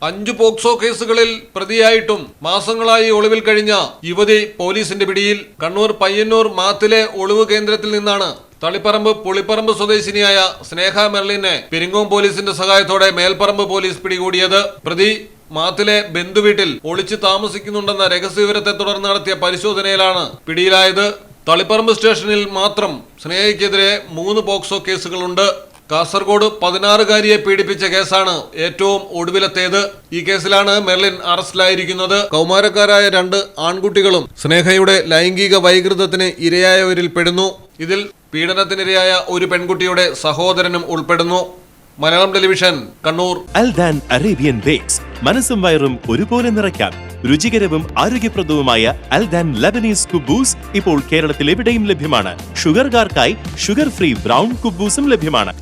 5 POCSO കേസുകളിൽ പ്രതിയായിട്ടും മാസങ്ങളായി ഒളിവിൽ കഴിഞ്ഞ യുവതി പോലീസിന്റെ പിടിയിൽ. കണ്ണൂർ പയ്യന്നൂർ മാത്തിലെ ഒളിവ് കേന്ദ്രത്തിൽ നിന്നാണ് തളിപ്പറമ്പ് പുളിപ്പറമ്പ് സ്വദേശിനിയായ സ്നേഹ മെർലിനെ പെരിങ്ങോം പോലീസിന്റെ സഹായത്തോടെ മേൽപ്പറമ്പ് പോലീസ് പിടികൂടിയത്. പ്രതി മാത്തിലെ ബന്ധുവീട്ടിൽ ഒളിച്ചു താമസിക്കുന്നുണ്ടെന്ന രഹസ്യവിവരത്തെ തുടർന്ന് നടത്തിയ പരിശോധനയിലാണ് പിടിയിലായത്. തളിപ്പറമ്പ് സ്റ്റേഷനിൽ മാത്രം സ്നേഹയ്ക്കെതിരെ 3 പോക്സോ കേസുകളുണ്ട്. കാസർഗോഡ് 16-കാരിയെ പീഡിപ്പിച്ച കേസാണ് ഏറ്റവും ഒടുവിലത്തേത്. ഈ കേസിലാണ് മെർലിൻ അറസ്റ്റിലായിരിക്കുന്നത്. കൗമാരക്കാരായ 2 ആൺകുട്ടികളും സ്നേഹയുടെ ലൈംഗിക വൈകൃതത്തിന് ഇരയായവരിൽ പെടുന്നു. ഇതിൽ പീഡനത്തിനിരയായ ഒരു പെൺകുട്ടിയുടെ സഹോദരനും ഉൾപ്പെടുന്നു. മലയാളം ടെലിവിഷൻ, കണ്ണൂർ. അൽദാൻ അറേബ്യൻ ബേക്സ് മനസ്സും വയറും ഒരുപോലെ നിറയ്ക്കാം. രുചികരവും ആരോഗ്യപ്രദവുമായ അൽദാൻ ലബനീസ് കുബൂസ് ഇപ്പോൾ കേരളത്തിൽ എവിടെയും ലഭ്യമാണ്. ഷുഗർകാർക്കായി ഷുഗർ ഫ്രീ ബ്രൗൺ കുബൂസും ലഭ്യമാണ്.